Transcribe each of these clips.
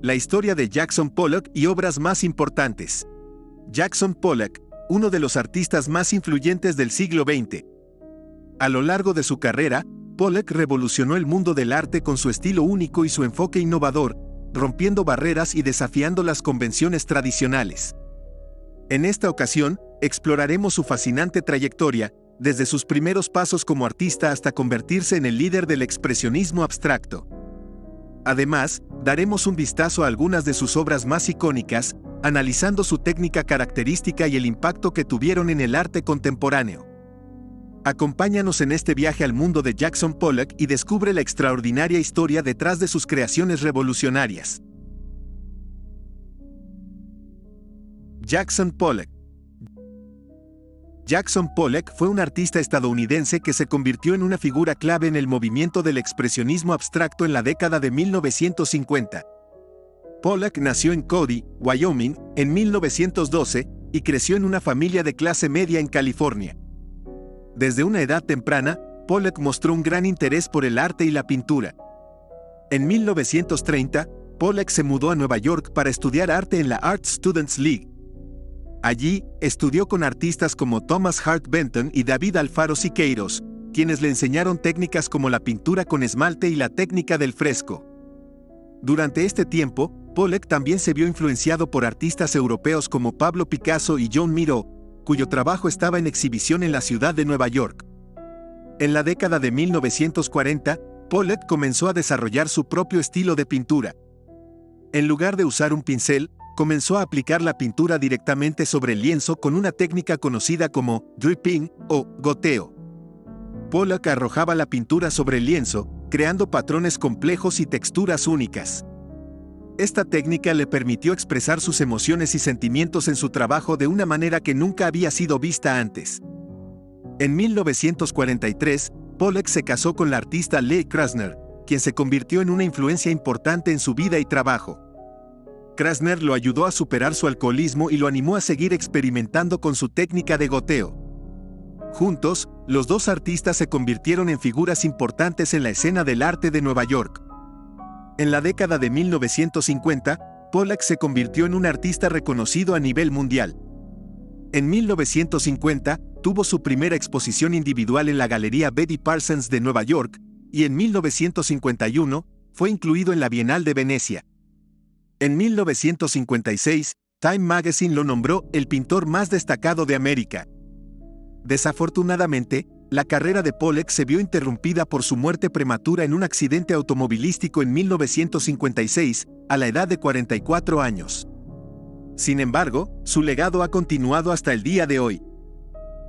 La historia de Jackson Pollock y obras más importantes. Jackson Pollock, uno de los artistas más influyentes del siglo XX. A lo largo de su carrera, Pollock revolucionó el mundo del arte con su estilo único y su enfoque innovador, rompiendo barreras y desafiando las convenciones tradicionales. En esta ocasión, exploraremos su fascinante trayectoria, desde sus primeros pasos como artista hasta convertirse en el líder del expresionismo abstracto. Además, daremos un vistazo a algunas de sus obras más icónicas, analizando su técnica característica y el impacto que tuvieron en el arte contemporáneo. Acompáñanos en este viaje al mundo de Jackson Pollock y descubre la extraordinaria historia detrás de sus creaciones revolucionarias. Jackson Pollock. Jackson Pollock fue un artista estadounidense que se convirtió en una figura clave en el movimiento del expresionismo abstracto en la década de 1950. Pollock nació en Cody, Wyoming, en 1912, y creció en una familia de clase media en California. Desde una edad temprana, Pollock mostró un gran interés por el arte y la pintura. En 1930, Pollock se mudó a Nueva York para estudiar arte en la Art Students League. Allí, estudió con artistas como Thomas Hart Benton y David Alfaro Siqueiros, quienes le enseñaron técnicas como la pintura con esmalte y la técnica del fresco. Durante este tiempo, Pollock también se vio influenciado por artistas europeos como Pablo Picasso y Joan Miró, cuyo trabajo estaba en exhibición en la ciudad de Nueva York. En la década de 1940, Pollock comenzó a desarrollar su propio estilo de pintura. En lugar de usar un pincel, comenzó a aplicar la pintura directamente sobre el lienzo con una técnica conocida como dripping o goteo. Pollock arrojaba la pintura sobre el lienzo, creando patrones complejos y texturas únicas. Esta técnica le permitió expresar sus emociones y sentimientos en su trabajo de una manera que nunca había sido vista antes. En 1943, Pollock se casó con la artista Lee Krasner, quien se convirtió en una influencia importante en su vida y trabajo. Krasner lo ayudó a superar su alcoholismo y lo animó a seguir experimentando con su técnica de goteo. Juntos, los dos artistas se convirtieron en figuras importantes en la escena del arte de Nueva York. En la década de 1950, Pollock se convirtió en un artista reconocido a nivel mundial. En 1950, tuvo su primera exposición individual en la Galería Betty Parsons de Nueva York, y en 1951, fue incluido en la Bienal de Venecia. En 1956, Time Magazine lo nombró el pintor más destacado de América. Desafortunadamente, la carrera de Pollock se vio interrumpida por su muerte prematura en un accidente automovilístico en 1956, a la edad de 44 años. Sin embargo, su legado ha continuado hasta el día de hoy.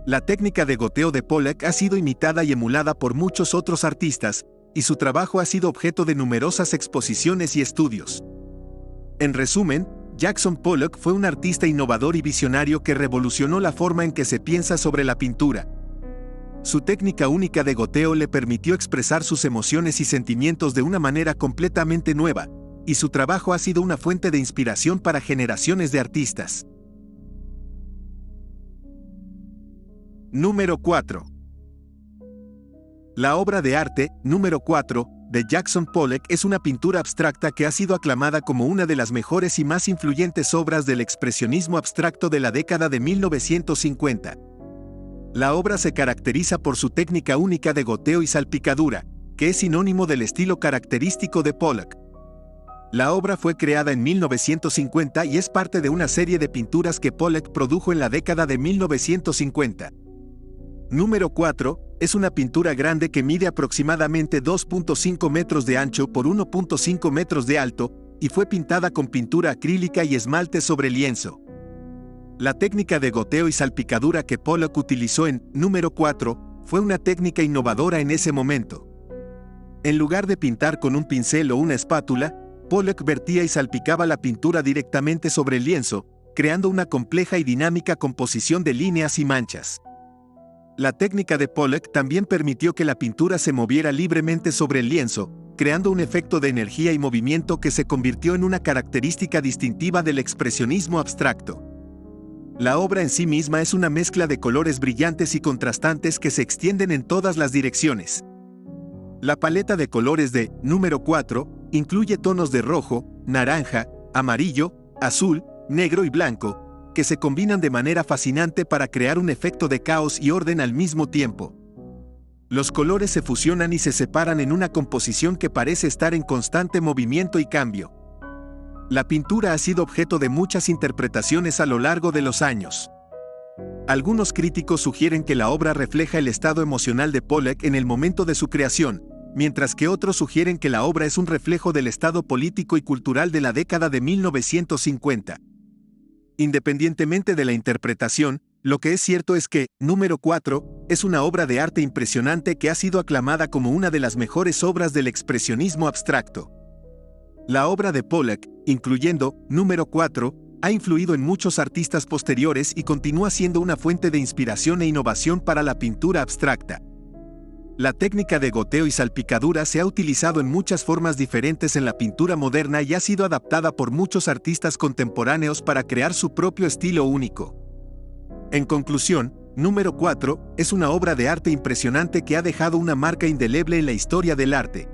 La técnica de goteo de Pollock ha sido imitada y emulada por muchos otros artistas, y su trabajo ha sido objeto de numerosas exposiciones y estudios. En resumen, Jackson Pollock fue un artista innovador y visionario que revolucionó la forma en que se piensa sobre la pintura. Su técnica única de goteo le permitió expresar sus emociones y sentimientos de una manera completamente nueva, y su trabajo ha sido una fuente de inspiración para generaciones de artistas. Número 4. La obra de arte, número 4, de Jackson Pollock es una pintura abstracta que ha sido aclamada como una de las mejores y más influyentes obras del expresionismo abstracto de la década de 1950. La obra se caracteriza por su técnica única de goteo y salpicadura, que es sinónimo del estilo característico de Pollock. La obra fue creada en 1950 y es parte de una serie de pinturas que Pollock produjo en la década de 1950. Número 4, es una pintura grande que mide aproximadamente 2.5 metros de ancho por 1.5 metros de alto, y fue pintada con pintura acrílica y esmalte sobre lienzo. La técnica de goteo y salpicadura que Pollock utilizó en número 4 fue una técnica innovadora en ese momento. En lugar de pintar con un pincel o una espátula, Pollock vertía y salpicaba la pintura directamente sobre el lienzo, creando una compleja y dinámica composición de líneas y manchas. La técnica de Pollock también permitió que la pintura se moviera libremente sobre el lienzo, creando un efecto de energía y movimiento que se convirtió en una característica distintiva del expresionismo abstracto. La obra en sí misma es una mezcla de colores brillantes y contrastantes que se extienden en todas las direcciones. La paleta de colores de número 4 incluye tonos de rojo, naranja, amarillo, azul, negro y blanco, que se combinan de manera fascinante para crear un efecto de caos y orden al mismo tiempo. Los colores se fusionan y se separan en una composición que parece estar en constante movimiento y cambio. La pintura ha sido objeto de muchas interpretaciones a lo largo de los años. Algunos críticos sugieren que la obra refleja el estado emocional de Pollock en el momento de su creación, mientras que otros sugieren que la obra es un reflejo del estado político y cultural de la década de 1950. Independientemente de la interpretación, lo que es cierto es que, número 4, es una obra de arte impresionante que ha sido aclamada como una de las mejores obras del expresionismo abstracto. La obra de Pollock, incluyendo número 4, ha influido en muchos artistas posteriores y continúa siendo una fuente de inspiración e innovación para la pintura abstracta. La técnica de goteo y salpicadura se ha utilizado en muchas formas diferentes en la pintura moderna y ha sido adaptada por muchos artistas contemporáneos para crear su propio estilo único. En conclusión, número 4 es una obra de arte impresionante que ha dejado una marca indeleble en la historia del arte.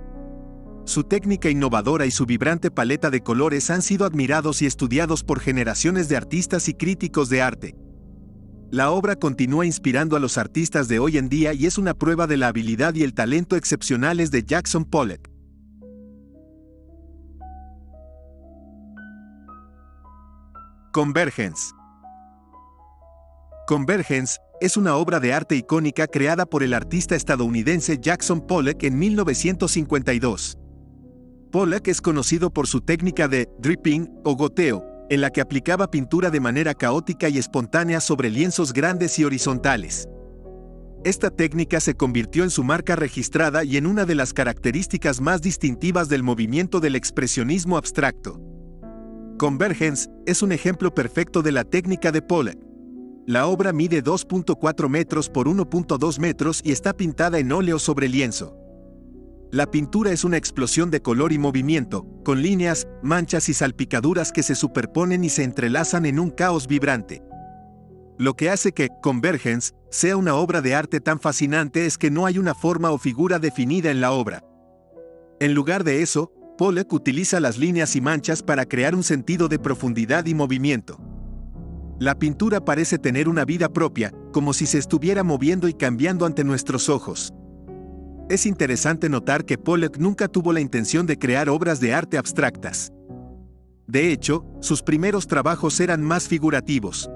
Su técnica innovadora y su vibrante paleta de colores han sido admirados y estudiados por generaciones de artistas y críticos de arte. La obra continúa inspirando a los artistas de hoy en día y es una prueba de la habilidad y el talento excepcionales de Jackson Pollock. Convergence. Convergence es una obra de arte icónica creada por el artista estadounidense Jackson Pollock en 1952. Pollock es conocido por su técnica de dripping o goteo, en la que aplicaba pintura de manera caótica y espontánea sobre lienzos grandes y horizontales. Esta técnica se convirtió en su marca registrada y en una de las características más distintivas del movimiento del expresionismo abstracto. Convergence es un ejemplo perfecto de la técnica de Pollock. La obra mide 2.4 metros por 1.2 metros y está pintada en óleo sobre lienzo. La pintura es una explosión de color y movimiento, con líneas, manchas y salpicaduras que se superponen y se entrelazan en un caos vibrante. Lo que hace que Convergence sea una obra de arte tan fascinante es que no hay una forma o figura definida en la obra. En lugar de eso, Pollock utiliza las líneas y manchas para crear un sentido de profundidad y movimiento. La pintura parece tener una vida propia, como si se estuviera moviendo y cambiando ante nuestros ojos. Es interesante notar que Pollock nunca tuvo la intención de crear obras de arte abstractas. De hecho, sus primeros trabajos eran más figurativos.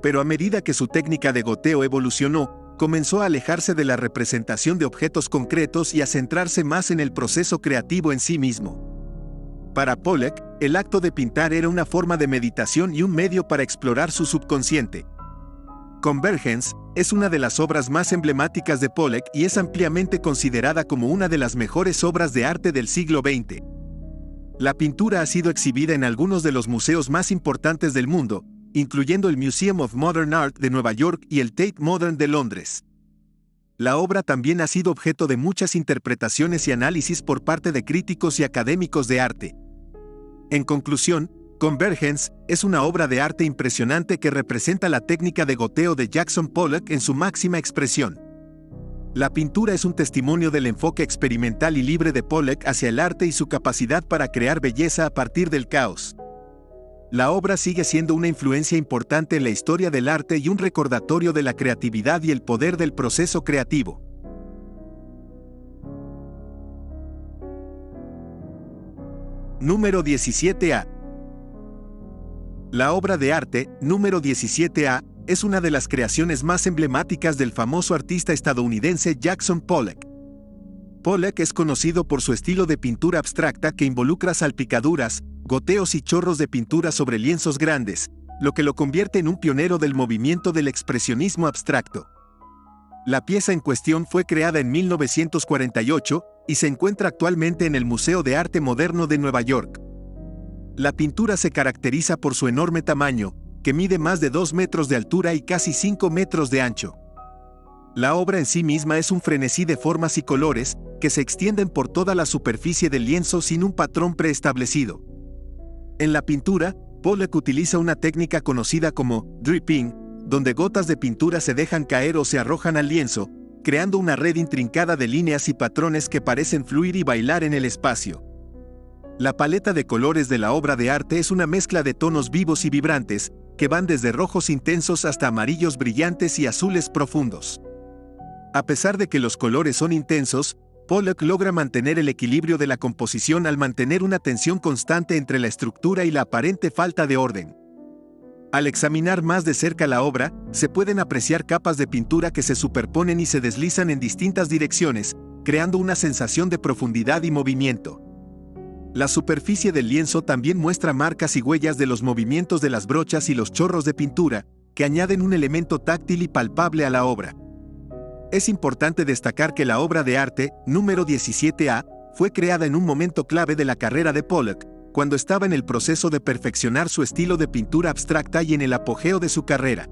Pero a medida que su técnica de goteo evolucionó, comenzó a alejarse de la representación de objetos concretos y a centrarse más en el proceso creativo en sí mismo. Para Pollock, el acto de pintar era una forma de meditación y un medio para explorar su subconsciente. Convergence es una de las obras más emblemáticas de Pollock y es ampliamente considerada como una de las mejores obras de arte del siglo XX. La pintura ha sido exhibida en algunos de los museos más importantes del mundo, incluyendo el Museum of Modern Art de Nueva York y el Tate Modern de Londres. La obra también ha sido objeto de muchas interpretaciones y análisis por parte de críticos y académicos de arte. En conclusión, Convergence es una obra de arte impresionante que representa la técnica de goteo de Jackson Pollock en su máxima expresión. La pintura es un testimonio del enfoque experimental y libre de Pollock hacia el arte y su capacidad para crear belleza a partir del caos. La obra sigue siendo una influencia importante en la historia del arte y un recordatorio de la creatividad y el poder del proceso creativo. Número 17A. La obra de arte, número 17A, es una de las creaciones más emblemáticas del famoso artista estadounidense Jackson Pollock. Pollock es conocido por su estilo de pintura abstracta que involucra salpicaduras, goteos y chorros de pintura sobre lienzos grandes, lo que lo convierte en un pionero del movimiento del expresionismo abstracto. La pieza en cuestión fue creada en 1948 y se encuentra actualmente en el Museo de Arte Moderno de Nueva York. La pintura se caracteriza por su enorme tamaño, que mide más de 2 metros de altura y casi 5 metros de ancho. La obra en sí misma es un frenesí de formas y colores, que se extienden por toda la superficie del lienzo sin un patrón preestablecido. En la pintura, Pollock utiliza una técnica conocida como dripping, donde gotas de pintura se dejan caer o se arrojan al lienzo, creando una red intrincada de líneas y patrones que parecen fluir y bailar en el espacio. La paleta de colores de la obra de arte es una mezcla de tonos vivos y vibrantes, que van desde rojos intensos hasta amarillos brillantes y azules profundos. A pesar de que los colores son intensos, Pollock logra mantener el equilibrio de la composición al mantener una tensión constante entre la estructura y la aparente falta de orden. Al examinar más de cerca la obra, se pueden apreciar capas de pintura que se superponen y se deslizan en distintas direcciones, creando una sensación de profundidad y movimiento. La superficie del lienzo también muestra marcas y huellas de los movimientos de las brochas y los chorros de pintura, que añaden un elemento táctil y palpable a la obra. Es importante destacar que la obra de arte, número 17A, fue creada en un momento clave de la carrera de Pollock, cuando estaba en el proceso de perfeccionar su estilo de pintura abstracta y en el apogeo de su carrera.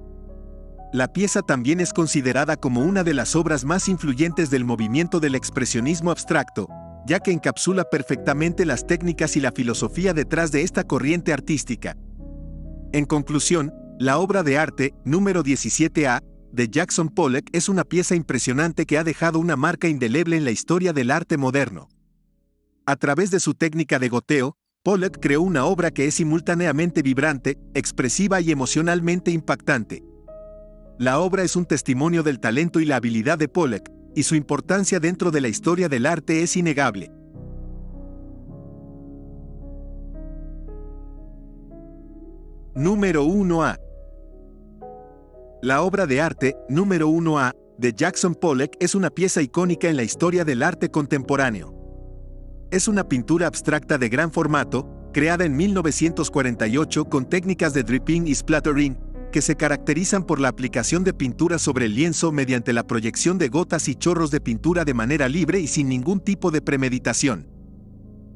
La pieza también es considerada como una de las obras más influyentes del movimiento del expresionismo abstracto, ya que encapsula perfectamente las técnicas y la filosofía detrás de esta corriente artística. En conclusión, la obra de arte, número 17A, de Jackson Pollock es una pieza impresionante que ha dejado una marca indeleble en la historia del arte moderno. A través de su técnica de goteo, Pollock creó una obra que es simultáneamente vibrante, expresiva y emocionalmente impactante. La obra es un testimonio del talento y la habilidad de Pollock, y su importancia dentro de la historia del arte es innegable. Número 1A. La obra de arte, número 1A, de Jackson Pollock es una pieza icónica en la historia del arte contemporáneo. Es una pintura abstracta de gran formato, creada en 1948 con técnicas de dripping y splattering, que se caracterizan por la aplicación de pintura sobre el lienzo mediante la proyección de gotas y chorros de pintura de manera libre y sin ningún tipo de premeditación.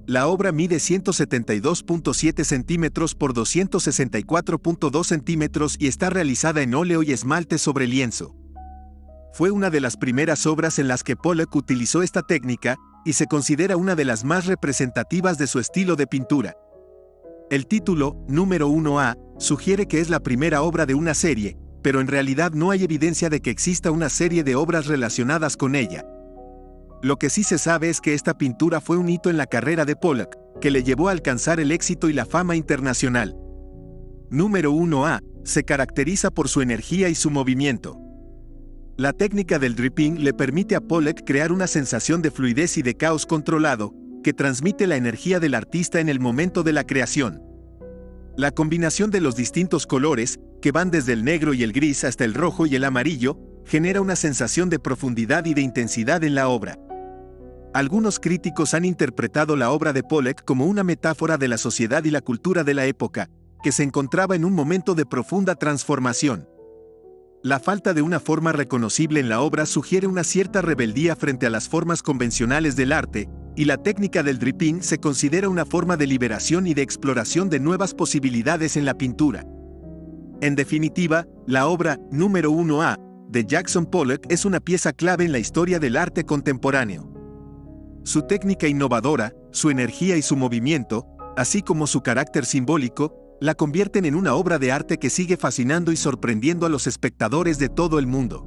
La obra mide 172.7 centímetros por 264.2 centímetros y está realizada en óleo y esmalte sobre lienzo. Fue una de las primeras obras en las que Pollock utilizó esta técnica y se considera una de las más representativas de su estilo de pintura. El título, número 1A, sugiere que es la primera obra de una serie, pero en realidad no hay evidencia de que exista una serie de obras relacionadas con ella. Lo que sí se sabe es que esta pintura fue un hito en la carrera de Pollock, que le llevó a alcanzar el éxito y la fama internacional. Número 1A, se caracteriza por su energía y su movimiento. La técnica del dripping le permite a Pollock crear una sensación de fluidez y de caos controlado, que transmite la energía del artista en el momento de la creación. La combinación de los distintos colores, que van desde el negro y el gris hasta el rojo y el amarillo, genera una sensación de profundidad y de intensidad en la obra. Algunos críticos han interpretado la obra de Pollock como una metáfora de la sociedad y la cultura de la época, que se encontraba en un momento de profunda transformación. La falta de una forma reconocible en la obra sugiere una cierta rebeldía frente a las formas convencionales del arte, y la técnica del dripping se considera una forma de liberación y de exploración de nuevas posibilidades en la pintura. En definitiva, la obra, número 1A, de Jackson Pollock es una pieza clave en la historia del arte contemporáneo. Su técnica innovadora, su energía y su movimiento, así como su carácter simbólico, la convierten en una obra de arte que sigue fascinando y sorprendiendo a los espectadores de todo el mundo.